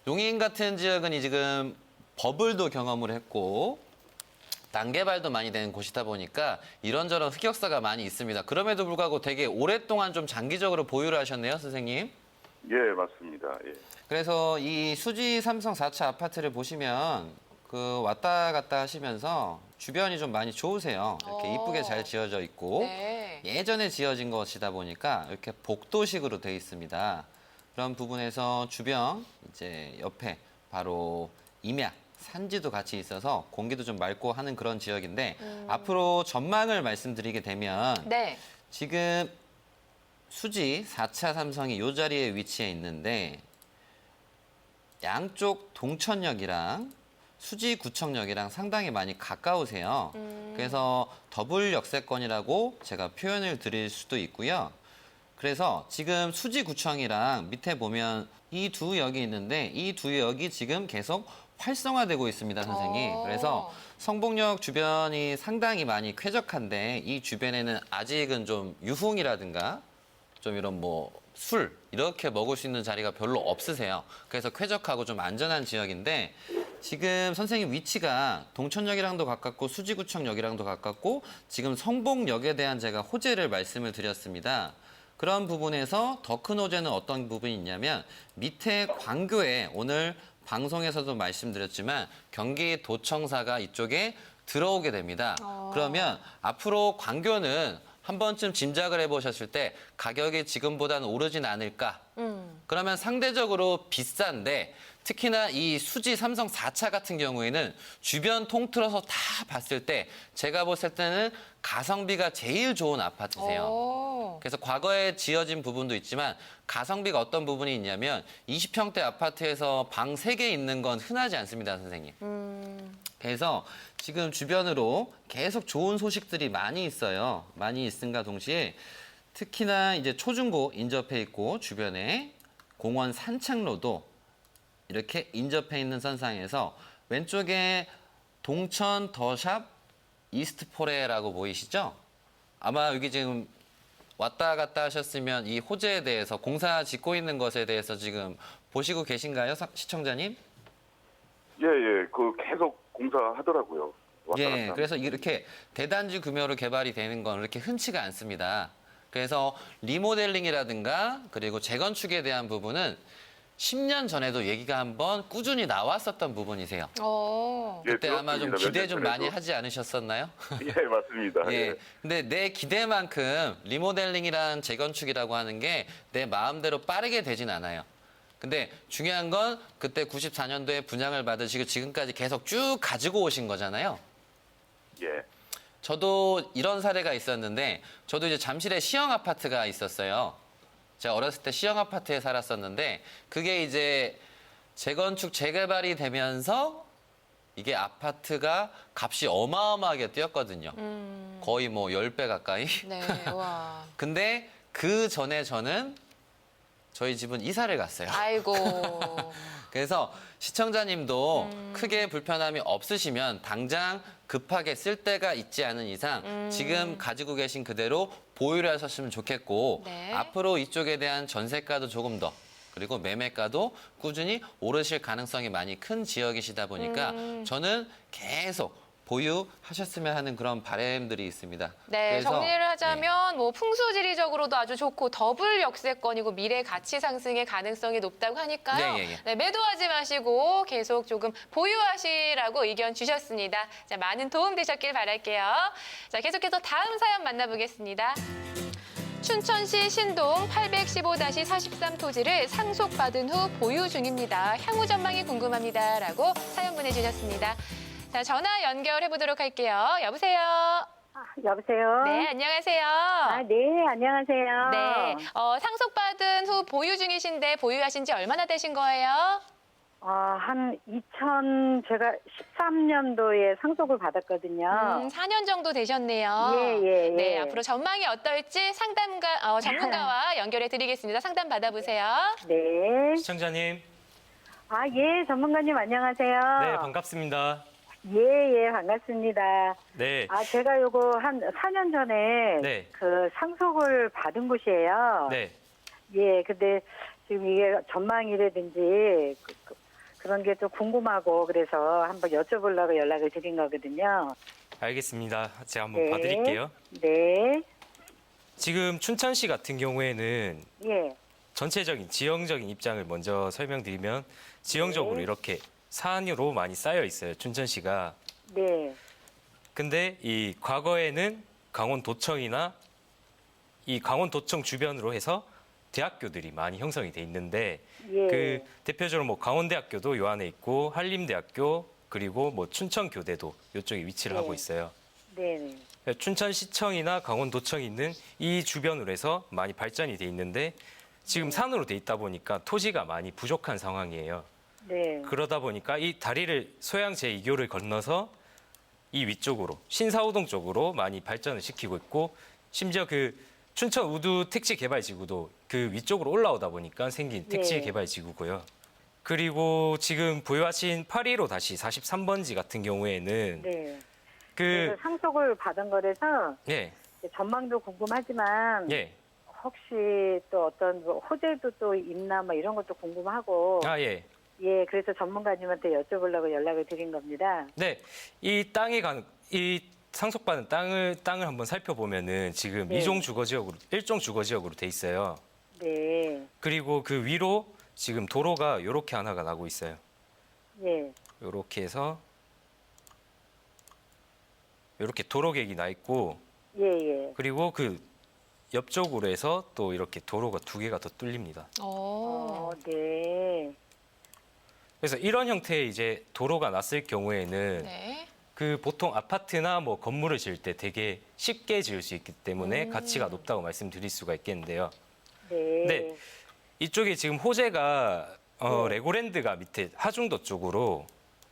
용인 같은 지역은 지금 버블도 경험을 했고 단개발도 많이 되는 곳이다 보니까 이런저런 흑역사가 많이 있습니다. 그럼에도 불구하고 되게 오랫동안 좀 장기적으로 보유를 하셨네요, 선생님. 예, 맞습니다. 예. 그래서 이 수지 삼성 4차 아파트를 보시면 그 왔다 갔다 하시면서 주변이 좀 많이 좋으세요. 이렇게 이쁘게 잘 지어져 있고 네. 예전에 지어진 것이다 보니까 이렇게 복도식으로 돼 있습니다. 그런 부분에서 주변 이제 옆에 바로 임야, 산지도 같이 있어서 공기도 좀 맑고 하는 그런 지역인데 앞으로 전망을 말씀드리게 되면 네. 지금 수지 4차 삼성이 이 자리에 위치해 있는데 양쪽 동천역이랑 수지구청역이랑 상당히 많이 가까우세요. 그래서 더블 역세권이라고 제가 표현을 드릴 수도 있고요. 그래서 지금 수지구청이랑 밑에 보면 이 두 역이 있는데 이 두 역이 지금 계속 활성화되고 있습니다, 선생님. 그래서 성북역 주변이 상당히 많이 쾌적한데 이 주변에는 아직은 좀 유흥이라든가 좀 이런 뭐 술 이렇게 먹을 수 있는 자리가 별로 없으세요. 그래서 쾌적하고 좀 안전한 지역인데 지금 선생님 위치가 동천역이랑도 가깝고 수지구청역이랑도 가깝고 지금 성북역에 대한 제가 호재를 말씀을 드렸습니다. 그런 부분에서 더 큰 호재는 어떤 부분이 있냐면 밑에 광교에 오늘 방송에서도 말씀드렸지만 경기도청사가 이쪽에 들어오게 됩니다. 그러면 앞으로 광교는 한 번쯤 짐작을 해보셨을 때 가격이 지금보다는 오르진 않을까? 그러면 상대적으로 비싼데 특히나 이 수지 삼성 4차 같은 경우에는 주변 통틀어서 다 봤을 때 제가 봤을 때는 가성비가 제일 좋은 아파트세요. 오. 그래서 과거에 지어진 부분도 있지만 가성비가 어떤 부분이 있냐면 20평대 아파트에서 방 3개 있는 건 흔하지 않습니다, 선생님. 그래서 지금 주변으로 계속 좋은 소식들이 많이 있어요. 많이 있음과 동시에 특히나 이제 초중고 인접해 있고 주변에 공원 산책로도 이렇게 인접해 있는 선상에서 왼쪽에 동천 더샵 이스트포레라고 보이시죠? 아마 여기 지금 왔다 갔다 하셨으면 이 호재에 대해서 공사 짓고 있는 것에 대해서 지금 보시고 계신가요, 시청자님? 예, 그 계속 공사하더라고요. 왔다 예, 갔다. 그래서 이렇게 대단지 규모로 개발이 되는 건 그렇게 흔치가 않습니다. 그래서 리모델링이라든가 그리고 재건축에 대한 부분은 10년 전에도 얘기가 한번 꾸준히 나왔었던 부분이세요. 어. 예, 그때 아마 좀 들었습니다. 기대 좀 몇 년 많이 전에도. 하지 않으셨었나요? 예, 맞습니다. 예. 근데 내 기대만큼 리모델링이란 재건축이라고 하는 게 내 마음대로 빠르게 되진 않아요. 근데 중요한 건 그때 94년도에 분양을 받으시고 지금까지 계속 쭉 가지고 오신 거잖아요. 예. 저도 이런 사례가 있었는데 저도 이제 잠실에 시형 아파트가 있었어요. 제가 어렸을 때 시형 아파트에 살았었는데 그게 이제 재건축 재개발이 되면서 이게 아파트가 값이 어마어마하게 뛰었거든요. 거의 뭐 10배 가까이. 네. 와. 근데 그 전에 저는 저희 집은 이사를 갔어요. 아이고. 그래서 시청자님도 크게 불편함이 없으시면 당장 급하게 쓸 데가 있지 않은 이상 지금 가지고 계신 그대로 보유를 하셨으면 좋겠고 네. 앞으로 이쪽에 대한 전세가도 조금 더 그리고 매매가도 꾸준히 오르실 가능성이 많이 큰 지역이시다 보니까 저는 계속 보유하셨으면 하는 그런 바람들이 있습니다. 네, 그래서, 정리를 하자면 뭐 풍수지리적으로도 아주 좋고 더블 역세권이고 미래 가치 상승의 가능성이 높다고 하니까요. 네, 예, 예. 네, 매도하지 마시고 계속 조금 보유하시라고 의견 주셨습니다. 자, 많은 도움 되셨길 바랄게요. 자, 계속해서 다음 사연 만나보겠습니다. 춘천시 신동 815-43 토지를 상속받은 후 보유 중입니다. 향후 전망이 궁금합니다라고 사연 보내주셨습니다. 자, 전화 연결해 보도록 할게요. 여보세요. 여보세요? 네, 안녕하세요. 네, 안녕하세요. 네, 상속받은 후 보유 중이신데 보유하신 지 얼마나 되신 거예요? 제가 13년도에 상속을 받았거든요. 4년 정도 되셨네요. 예. 네, 앞으로 전망이 어떨지 전문가와 연결해 드리겠습니다. 상담 받아보세요. 네. 시청자님, 예, 전문가님 안녕하세요. 네, 반갑습니다. 예, 반갑습니다. 네, 제가 요거 한 4년 전에 네. 그 상속을 받은 곳이에요. 네. 예, 근데 지금 이게 전망이라든지 그런 게 좀 궁금하고 그래서 한번 여쭤보려고 연락을 드린 거거든요. 알겠습니다. 제가 한번 네. 봐드릴게요. 네. 지금 춘천시 같은 경우에는 예. 전체적인 지형적인 입장을 먼저 설명드리면 지형적으로 네. 이렇게 산으로 많이 쌓여 있어요. 춘천시가. 네. 근데 이 과거에는 강원도청이나 이 강원도청 주변으로 해서 대학교들이 많이 형성이 돼 있는데 예. 그 대표적으로 뭐 강원대학교도 요 안에 있고 한림대학교 그리고 뭐 춘천교대도 이쪽에 위치를 네. 하고 있어요. 네네. 춘천시청이나 강원도청이 있는 이 주변으로 해서 많이 발전이 돼 있는데 지금 산으로 돼 있다 보니까 토지가 많이 부족한 상황이에요. 네. 그러다 보니까 이 다리를 소양 제2교를 건너서 이 위쪽으로 신사우동 쪽으로 많이 발전을 시키고 있고 심지어 그 춘천 우두 택지 개발 지구도 그 위쪽으로 올라오다 보니까 생긴 택지 네. 개발 지구고요. 그리고 지금 보유하신 815-43번지 같은 경우에는 네. 그 그래서 상속을 받은 거라서 예, 전망도 궁금하지만 예. 혹시 또 어떤 뭐 호재도 또 있나 뭐 이런 것도 궁금하고 아, 예. 예, 그래서 전문가님한테 여쭤보려고 연락을 드린 겁니다. 네. 이 상속받은 땅을 한번 살펴보면은 지금 네. 일종 주거 지역으로 돼 있어요. 네. 그리고 그 위로 지금 도로가 이렇게 하나가 나고 있어요. 예. 이렇게 해서 이렇게 도로객이 나 있고 예, 예. 그리고 그 옆쪽으로 해서 또 이렇게 도로가 두 개가 더 뚫립니다. 네. 그래서 이런 형태의 이제 도로가 났을 경우에는 네. 그 보통 아파트나 뭐 건물을 지을 때 되게 쉽게 지을 수 있기 때문에 가치가 높다고 말씀드릴 수가 있겠는데요. 네. 네. 이쪽에 지금 호재가 네. 레고랜드가 밑에 하중도 쪽으로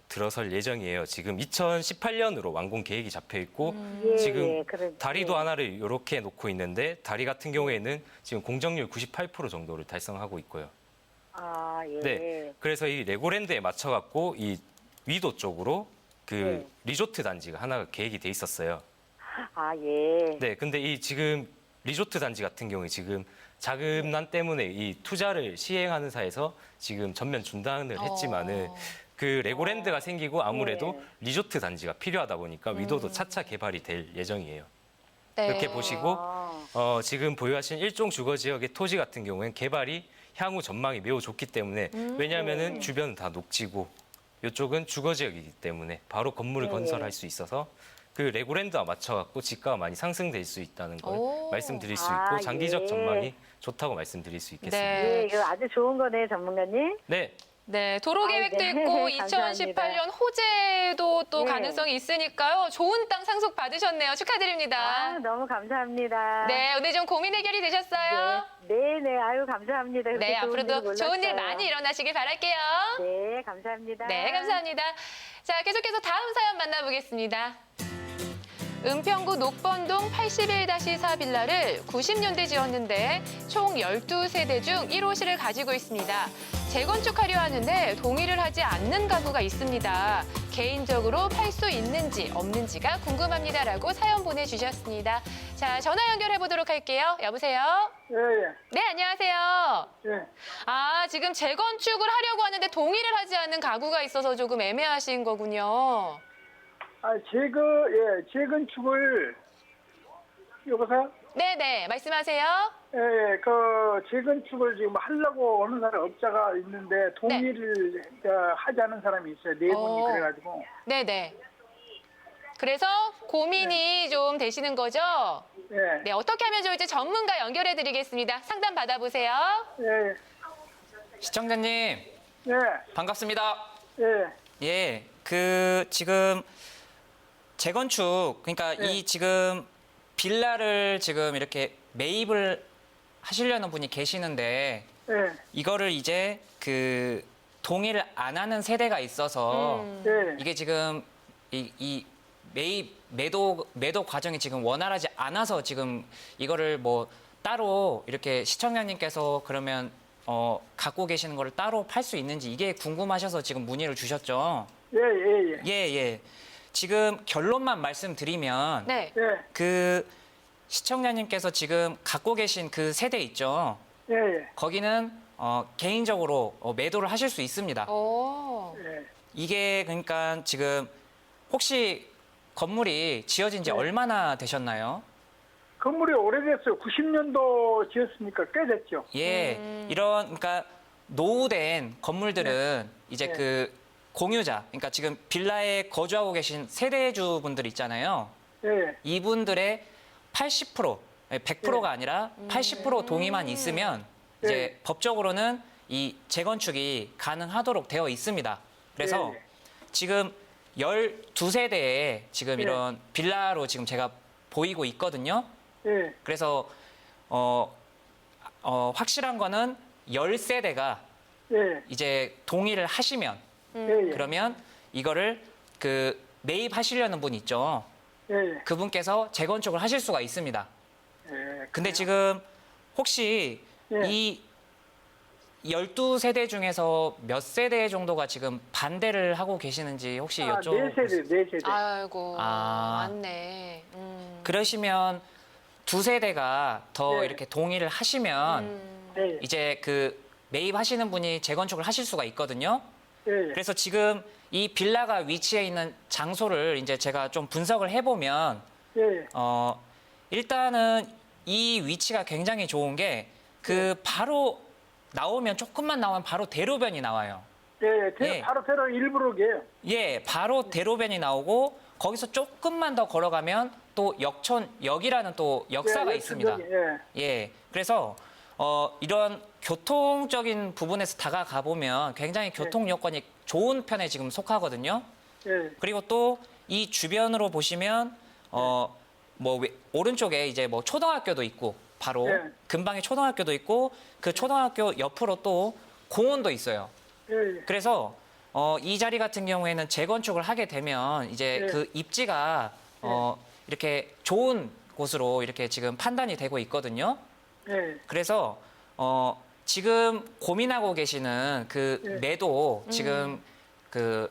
들어설 예정이에요. 지금 2018년으로 완공 계획이 잡혀 있고 예, 지금 예, 그래, 다리도 예. 하나를 이렇게 놓고 있는데 다리 같은 경우에는 지금 공정률 98% 정도를 달성하고 있고요. 아, 예. 네. 그래서 이 레고랜드에 맞춰 갖고 이 위도 쪽으로 그 네. 리조트 단지가 하나가 계획이 돼 있었어요. 아, 예. 네. 근데 이 지금 리조트 단지 같은 경우에 지금 자금난 때문에 이 투자를 시행하는 사에서 지금 전면 중단을 했지만은 그 레고랜드가 생기고 아무래도 네. 리조트 단지가 필요하다 보니까 위도도 차차 개발이 될 예정이에요. 네. 이렇게 보시고 아, 지금 보유하신 일종 주거 지역의 토지 같은 경우에는 개발이 향후 전망이 매우 좋기 때문에 왜냐하면은 주변은 다 녹지고 이쪽은 주거 지역이기 때문에 바로 건물을 네. 건설할 수 있어서 그 레고랜드와 맞춰갖고 지가가 많이 상승될 수 있다는 걸 오. 말씀드릴 수 아, 있고 장기적 예. 전망이 좋다고 말씀드릴 수 있겠습니다. 네. 예, 이거 아주 좋은 거네, 전문가님. 네, 네, 도로 계획도 네. 있고 감사합니다. 2018년 호재도 또 네. 가능성이 있으니까요. 좋은 땅 상속 받으셨네요. 아, 축하드립니다. 너무 감사합니다. 네, 오늘 좀 고민 해결이 되셨어요? 네, 네, 아유, 감사합니다. 그렇게 네, 좋은 앞으로도 줄 좋은 일 몰랐어요. 많이 일어나시길 바랄게요. 네, 감사합니다. 네, 감사합니다. 자, 계속해서 다음 사연 만나보겠습니다. 은평구 녹번동 81-4 빌라를 90년대 지었는데 총 12세대 중 1호실을 가지고 있습니다. 재건축하려 하는데 동의를 하지 않는 가구가 있습니다. 개인적으로 팔 수 있는지 없는지가 궁금합니다라고 사연 보내주셨습니다. 자, 전화 연결해 보도록 할게요. 여보세요? 예, 예. 네, 안녕하세요. 예. 아, 지금 재건축을 하려고 하는데 동의를 하지 않는 가구가 있어서 조금 애매하신 거군요. 재건축을, 여보세요? 네네, 말씀하세요. 예, 재건축을 지금 하려고 하는 사람 업자가 있는데 동의를 하지 않은 사람이 있어요. 네 분이 그래가지고. 네네. 그래서 고민이 좀 되시는 거죠? 예, 네, 어떻게 하면 좋을지 전문가 연결해 드리겠습니다. 상담 받아보세요. 예, 시청자님 예, 반갑습니다. 예, 예, 그 지금 재건축 그러니까 네. 이 지금 빌라를 지금 이렇게 매입을 하시려는 분이 계시는데 예, 이거를 이제 그 동의를 안 하는 세대가 있어서 예. 이게 지금 이 매도 과정이 지금 원활하지 않아서 지금 이거를 뭐 따로 이렇게 시청자님께서 그러면 갖고 계시는 거를 따로 팔 수 있는지 이게 궁금하셔서 지금 문의를 주셨죠. 예, 예, 예. 예, 예. 지금 결론만 말씀드리면 네. 예, 그 시청자님께서 지금 갖고 계신 그 세대 있죠. 예, 예. 거기는 개인적으로 매도를 하실 수 있습니다. 오. 예. 이게 그러니까 지금 혹시 건물이 지어진 지 얼마나 되셨나요? 건물이 오래됐어요. 90년도 지었으니까 꽤 됐죠. 예, 이런 그러니까 노후된 건물들은 이제 네. 그 공유자, 그러니까 지금 빌라에 거주하고 계신 세대주분들 있잖아요. 예. 이분들의 80%, 100%가 아니라 80% 동의만 있으면 이제 법적으로는 이 재건축이 가능하도록 되어 있습니다. 그래서 예. 지금 12세대에 지금 이런 빌라로 지금 제가 보이고 있거든요. 예. 그래서 확실한 거는 10세대가 예. 이제 동의를 하시면 예. 그러면 이거를 그 매입하시려는 분 있죠. 예. 그분께서 재건축을 하실 수가 있습니다. 예. 근데 지금 혹시 예. 이 12세대 중에서 몇 세대 정도가 지금 반대를 하고 계시는지 혹시 네 여쭤볼 세대, 네 세대. 아이고, 아. 맞네. 그러시면 두 세대가 더 네. 이렇게 동의를 하시면 예. 이제 그 매입하시는 분이 재건축을 하실 수가 있거든요. 예. 그래서 지금 이 빌라가 위치해 있는 장소를 이제 제가 좀 분석을 해보면 예. 일단은 이 위치가 굉장히 좋은 게 그 바로 나오면 조금만 나오면 바로 대로변이 나와요. 예. 예. 바로 테러 일부러게요. 예, 바로 대로변이 나오고 거기서 조금만 더 걸어가면 또 역촌역이라는 또 역사가 예, 있습니다. 예. 예, 그래서 이런 교통적인 부분에서 다가가 보면 굉장히 교통 여건이 좋은 편에 지금 속하거든요. 예. 그리고 또 이 주변으로 보시면 오른쪽에 이제 뭐 초등학교도 있고 바로 네. 근방에 초등학교도 있고 그 초등학교 옆으로 또 공원도 있어요. 예. 그래서 이 자리 같은 경우에는 재건축을 하게 되면 이제 네. 그 입지가 이렇게 좋은 곳으로 이렇게 지금 판단이 되고 있거든요. 예. 그래서 지금 고민하고 계시는 그 네. 매도 지금 그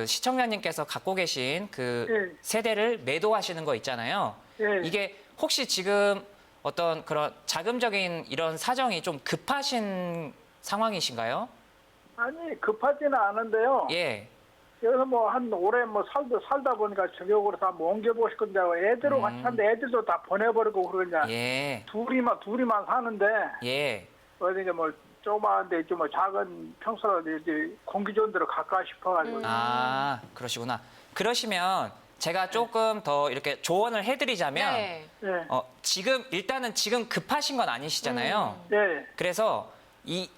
시청자님께서 갖고 계신 그 네. 세대를 매도하시는 거 있잖아요. 네. 이게 혹시 지금 어떤 그런 자금적인 이런 사정이 좀 급하신 상황이신가요? 아니 급하지는 않은데요. 예. 여기서 뭐 한 올해 뭐 살다 보니까 저격으로 다 뭐 옮겨보실 건데 애들하고 같이 사는데 애들도 다 보내버리고 그러냐. 예. 둘이만 사는데 예. 어디 이제 뭐 조그마한데 좀 뭐 작은 평수라도 이제 공기 좋은 데로 갈까 싶어가지고. 아, 그러시구나. 그러시면 제가 조금 더 이렇게 조언을 해드리자면 네. 예. 일단은 지금 급하신 건 아니시잖아요. 예. 그래서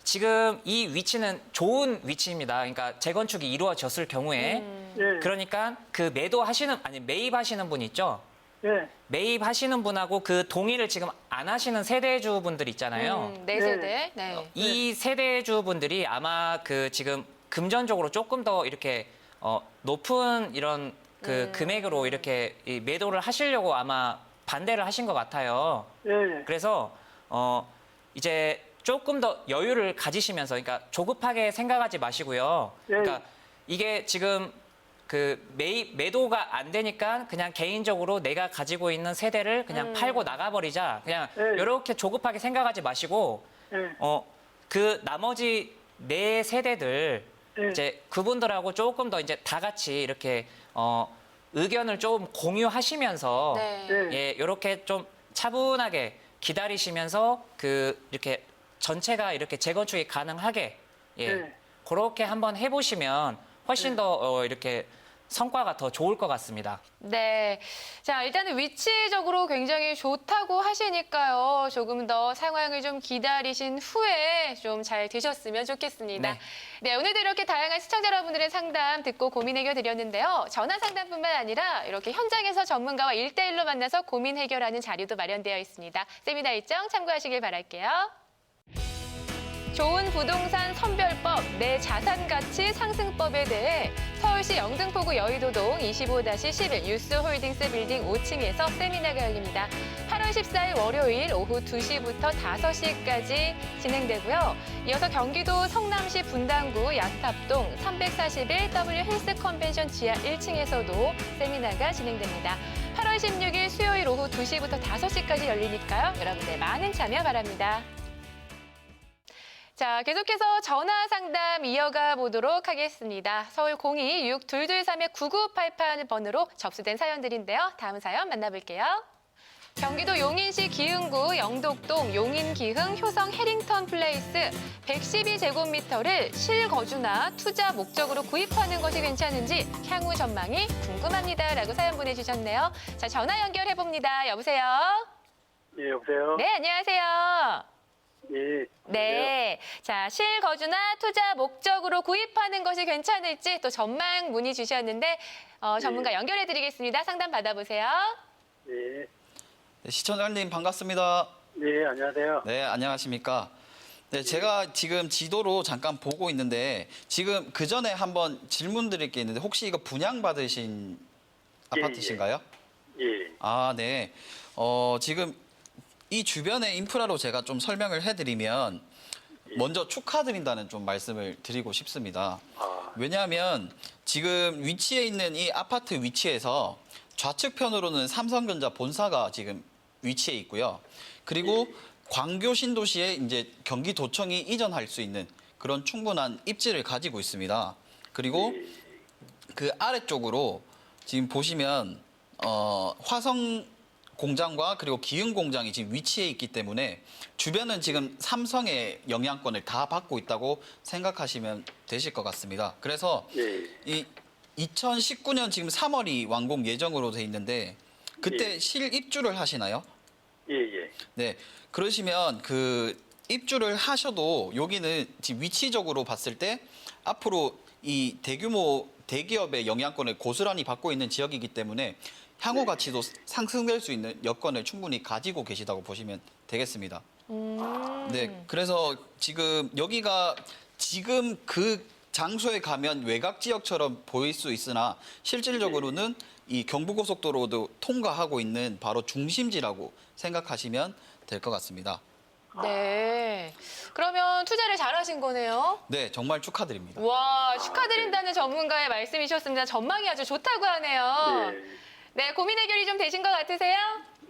지금 이 위치는 좋은 위치입니다. 그러니까 재건축이 이루어졌을 경우에 예. 그러니까 그 매입하시는 분 있죠. 예. 매입하시는 분하고 그 동의를 지금 안 하시는 세대주분들 있잖아요. 네 세대. 네. 이 세대주분들이 아마 그 지금 금전적으로 조금 더 이렇게 높은 이런 그 금액으로 이렇게 이 매도를 하시려고 아마 반대를 하신 것 같아요. 예. 그래서 이제 조금 더 여유를 가지시면서, 그러니까 조급하게 생각하지 마시고요. 그러니까 이게 지금 그 매도가 안 되니까 그냥 개인적으로 내가 가지고 있는 세대를 그냥 팔고 나가버리자. 그냥 이렇게 조급하게 생각하지 마시고, 그 나머지 네 세대들 이제 그분들하고 조금 더 이제 다 같이 이렇게 의견을 좀 공유하시면서 예, 이렇게 좀 차분하게 기다리시면서 이렇게 전체가 이렇게 재건축이 가능하게 그렇게 한번 해보시면 훨씬 더 이렇게 성과가 더 좋을 것 같습니다. 네. 자, 일단은 위치적으로 굉장히 좋다고 하시니까요. 조금 더 상황을 좀 기다리신 후에 좀 잘 되셨으면 좋겠습니다. 네, 오늘도 이렇게 다양한 시청자 여러분들의 상담 듣고 고민 해결 드렸는데요. 전화 상담뿐만 아니라 이렇게 현장에서 전문가와 1대1로 만나서 고민 해결하는 자리도 마련되어 있습니다. 세미나 일정 참고하시길 바랄게요. 좋은 부동산 선별법, 내 자산 가치 상승법에 대해 서울시 영등포구 여의도동 25-11 유스홀딩스 빌딩 5층에서 세미나가 열립니다. 8월 14일 월요일 오후 2시부터 5시까지 진행되고요. 이어서 경기도 성남시 분당구 야탑동 341W 헬스 컨벤션 지하 1층에서도 세미나가 진행됩니다. 8월 16일 수요일 오후 2시부터 5시까지 열리니까요. 여러분들 많은 참여 바랍니다. 자, 계속해서 전화 상담 이어가 보도록 하겠습니다. 서울 02-6223-9988 번으로 접수된 사연들인데요. 다음 사연 만나볼게요. 경기도 용인시 기흥구 영덕동 용인기흥 효성 해링턴 플레이스 112제곱미터를 실거주나 투자 목적으로 구입하는 것이 괜찮은지 향후 전망이 궁금합니다라고 사연 보내주셨네요. 자, 전화 연결해봅니다. 여보세요? 예, 여보세요? 네, 안녕하세요. 예. 네. 자, 실거주나 투자 목적으로 구입하는 것이 괜찮을지 또 전망 문의 주셨는데 전문가 연결해드리겠습니다. 상담 받아보세요. 예. 네, 시청자님 반갑습니다. 네, 안녕하세요. 네, 안녕하십니까. 네, 제가 지금 지도로 잠깐 보고 있는데 지금 그 전에 한번 질문 드릴 게 있는데 혹시 이거 분양받으신 예, 아파트신가요? 예. 아, 네. 지금 이 주변의 인프라로 제가 좀 설명을 해드리면 먼저 축하드린다는 좀 말씀을 드리고 싶습니다. 아, 왜냐하면 지금 위치에 있는 이 아파트 위치에서 좌측편으로는 삼성전자 본사가 지금 위치해 있고요. 그리고 광교 신도시에 이제 경기도청이 이전할 수 있는 그런 충분한 입지를 가지고 있습니다. 그리고 그 아래쪽으로 지금 보시면 화성 공장과 그리고 기흥 공장이 지금 위치해 있기 때문에 주변은 지금 삼성의 영향권을 다 받고 있다고 생각하시면 되실 것 같습니다. 그래서 예. 이 2019년 지금 3월이 완공 예정으로 돼 있는데 그때 실입주를 하시나요? 예, 예. 네. 그러시면 그 입주를 하셔도 여기는 지금 위치적으로 봤을 때 앞으로 이 대규모 대기업의 영향권을 고스란히 받고 있는 지역이기 때문에 향후 가치도 상승될 수 있는 여건을 충분히 가지고 계시다고 보시면 되겠습니다. 네. 그래서 지금 여기가 지금 그 장소에 가면 외곽 지역처럼 보일 수 있으나 실질적으로는 이 경부고속도로도 통과하고 있는 바로 중심지라고 생각하시면 될 것 같습니다. 네. 그러면 투자를 잘하신 거네요. 네, 정말 축하드립니다. 와, 축하드린다는 전문가의 말씀이셨습니다. 전망이 아주 좋다고 하네요. 네, 고민 해결이 좀 되신 것 같으세요?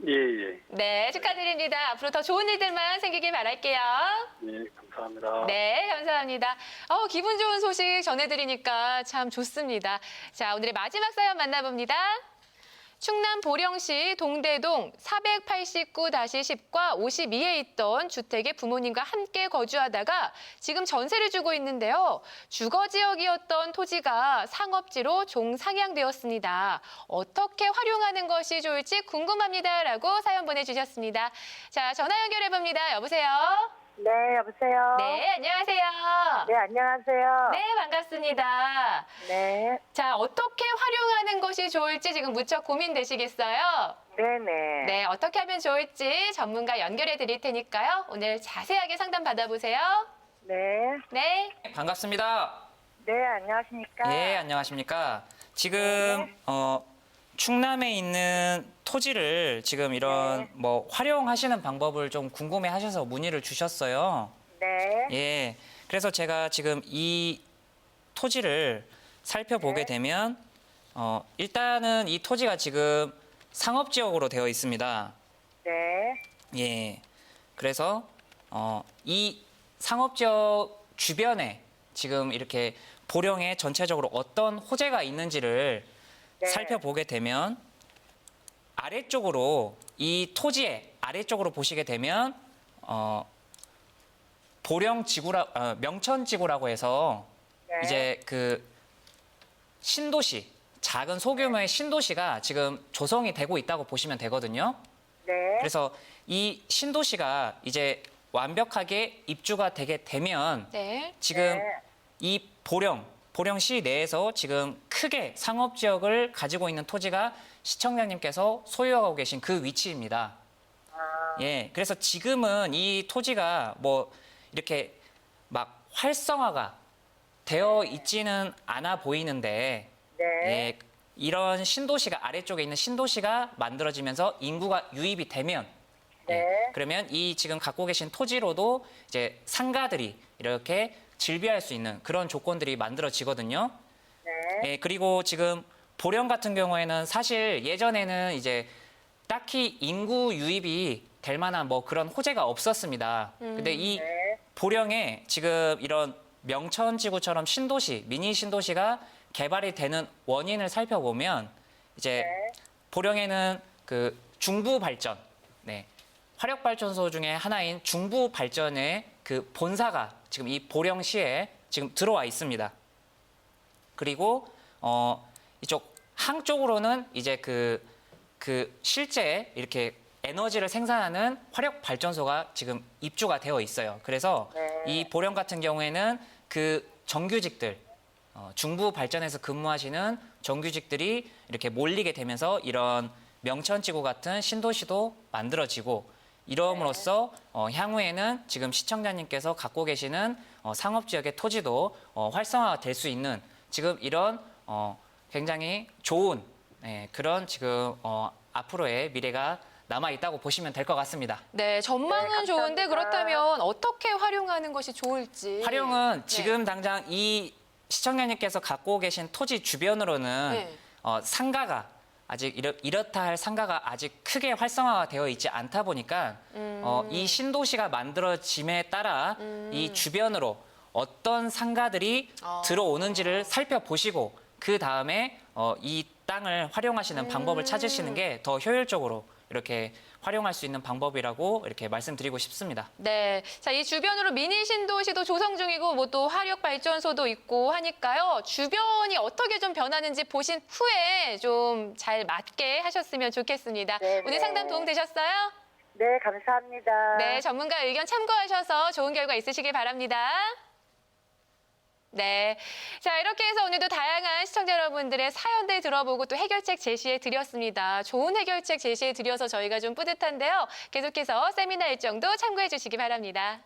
예, 예. 네, 축하드립니다. 앞으로 더 좋은 일들만 생기길 바랄게요. 예, 감사합니다. 네, 감사합니다. 기분 좋은 소식 전해드리니까 참 좋습니다. 자, 오늘의 마지막 사연 만나봅니다. 충남 보령시 동대동 489-10과 52에 있던 주택에 부모님과 함께 거주하다가 지금 전세를 주고 있는데요. 주거지역이었던 토지가 상업지로 종상향되었습니다. 어떻게 활용하는 것이 좋을지 궁금합니다라고 사연 보내주셨습니다. 자, 전화 연결해봅니다. 여보세요? 네, 여보세요? 네, 안녕하세요. 네, 안녕하세요. 네, 반갑습니다. 네. 자, 어떻게 활용하는 것이 좋을지 지금 무척 고민되시겠어요? 네네. 네, 어떻게 하면 좋을지 전문가 연결해 드릴 테니까요. 오늘 자세하게 상담 받아보세요. 네. 네. 반갑습니다. 네, 안녕하십니까? 예, 안녕하십니까. 지금 충남에 있는 토지를 지금 이런 뭐 활용하시는 방법을 좀 궁금해 하셔서 문의를 주셨어요. 네. 예. 그래서 제가 지금 이 토지를 살펴보게 되면 일단은 이 토지가 지금 상업지역으로 되어 있습니다. 네. 예. 그래서 이 상업지역 주변에 지금 이렇게 보령에 전체적으로 어떤 호재가 있는지를 네. 살펴보게 되면 아래쪽으로 이 토지의 아래쪽으로 보시게 되면 명천지구라고 해서 네. 이제 그 신도시 작은 소규모의 신도시가 지금 조성이 되고 있다고 보시면 되거든요. 네. 그래서 이 신도시가 이제 완벽하게 입주가 되게 되면 네. 지금 네. 이 보령시 내에서 지금 크게 상업지역을 가지고 있는 토지가 시청자님께서 소유하고 계신 그 위치입니다. 예, 그래서 지금은 이 토지가 뭐 이렇게 막 활성화가 되어 있지는 않아 보이는데 네. 예, 이런 신도시가 아래쪽에 있는 신도시가 만들어지면서 인구가 유입이 되면 네. 그러면 이 지금 갖고 계신 토지로도 이제 상가들이 이렇게 즐비할 수 있는 그런 조건들이 만들어지거든요. 네. 예, 그리고 지금 보령 같은 경우에는 사실 예전에는 이제 딱히 인구 유입이 될 만한 뭐 그런 호재가 없었습니다. 근데 이 네. 보령에 지금 이런 명천지구처럼 신도시, 미니 신도시가 개발이 되는 원인을 살펴보면 이제 네. 보령에는 그 중부 발전, 네, 화력발전소 중에 하나인 중부발전의 그 본사가 지금 이 보령시에 지금 들어와 있습니다. 그리고 이쪽 한쪽으로는 이제 그 실제 이렇게 에너지를 생산하는 화력발전소가 지금 입주가 되어 있어요. 그래서 이 보령 같은 경우에는 그 정규직들, 중부발전에서 근무하시는 정규직들이 이렇게 몰리게 되면서 이런 명천지구 같은 신도시도 만들어지고 이러므로써 향후에는 지금 시청자님께서 갖고 계시는 상업지역의 토지도 활성화가 될 수 있는 지금 이런 굉장히 좋은 그런 지금 앞으로의 미래가 남아 있다고 보시면 될 것 같습니다. 네, 전망은 좋은데 그렇다면 어떻게 활용하는 것이 좋을지. 활용은 지금 당장 이 시청자님께서 갖고 계신 토지 주변으로는 네. 상가가 아직 이렇다 할 상가가 아직 크게 활성화가 되어 있지 않다 보니까 이 신도시가 만들어짐에 따라 이 주변으로 어떤 상가들이 들어오는지를 살펴보시고 그 다음에 이 땅을 활용하시는 방법을 찾으시는 게 더 효율적으로 이렇게 활용할 수 있는 방법이라고 이렇게 말씀드리고 싶습니다. 네, 자, 이 주변으로 미니 신도시도 조성 중이고 뭐 또 화력 발전소도 있고 하니까요. 주변이 어떻게 좀 변하는지 보신 후에 좀 잘 맞게 하셨으면 좋겠습니다. 네, 오늘 네. 상담 도움 되셨어요? 네, 감사합니다. 네, 전문가 의견 참고하셔서 좋은 결과 있으시길 바랍니다. 네. 자, 이렇게 해서 오늘도 다양한 시청자 여러분들의 사연들 들어보고 또 해결책 제시해 드렸습니다. 좋은 해결책 제시해 드려서 저희가 좀 뿌듯한데요. 계속해서 세미나 일정도 참고해 주시기 바랍니다.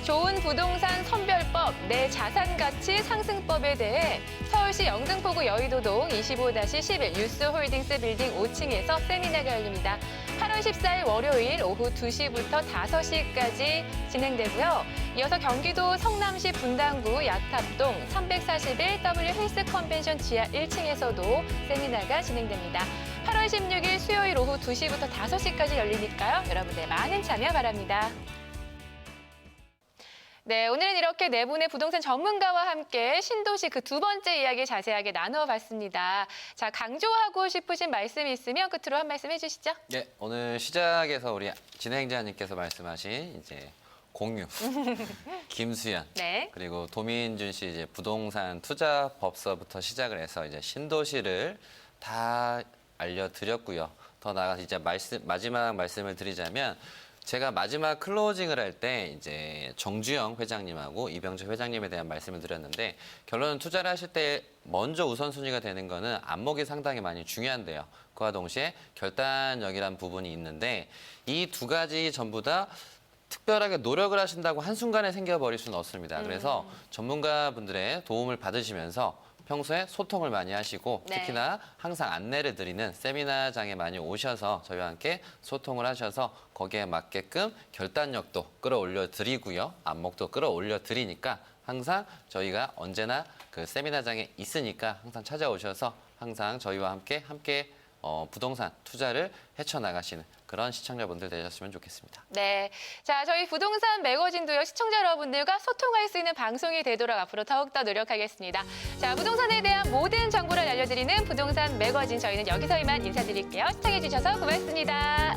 좋은 부동산 선별법, 내 자산 가치 상승법에 대해 서울시 영등포구 여의도동 25-11 유스홀딩스 빌딩 5층에서 세미나가 열립니다. 8월 14일 월요일 오후 2시부터 5시까지 진행되고요. 이어서 경기도 성남시 분당구 야탑동 341W 헬스 컨벤션 지하 1층에서도 세미나가 진행됩니다. 8월 16일 수요일 오후 2시부터 5시까지 열리니까요. 여러분들 많은 참여 바랍니다. 네, 오늘은 이렇게 네 분의 부동산 전문가와 함께 신도시 그 두 번째 이야기 자세하게 나누어 봤습니다. 자, 강조하고 싶으신 말씀이 있으면 끝으로 한 말씀 해주시죠. 네, 오늘 시작에서 우리 진행자님께서 말씀하신 이제 공유, 김수연, 네. 그리고 도민준 씨 이제 부동산 투자 법서부터 시작을 해서 이제 신도시를 다 알려드렸고요. 더 나아가서 이제 마지막 말씀을 드리자면 제가 마지막 클로징을 할 때 이제 정주영 회장님하고 이병철 회장님에 대한 말씀을 드렸는데 결론은 투자를 하실 때 먼저 우선순위가 되는 거는 안목이 상당히 많이 중요한데요. 그와 동시에 결단력이란 부분이 있는데 이 두 가지 전부 다 특별하게 노력을 하신다고 한순간에 생겨버릴 수는 없습니다. 그래서 전문가분들의 도움을 받으시면서 평소에 소통을 많이 하시고 네. 특히나 항상 안내를 드리는 세미나장에 많이 오셔서 저희와 함께 소통을 하셔서 거기에 맞게끔 결단력도 끌어올려 드리고요. 안목도 끌어올려 드리니까 항상 저희가 언제나 그 세미나장에 있으니까 항상 찾아오셔서 항상 저희와 함께 부동산 투자를 헤쳐나가시는 그런 시청자분들 되셨으면 좋겠습니다. 네. 자, 저희 부동산 매거진도요, 시청자 여러분들과 소통할 수 있는 방송이 되도록 앞으로 더욱더 노력하겠습니다. 자, 부동산에 대한 모든 정보를 알려드리는 부동산 매거진 저희는 여기서 이만 인사드릴게요. 시청해주셔서 고맙습니다.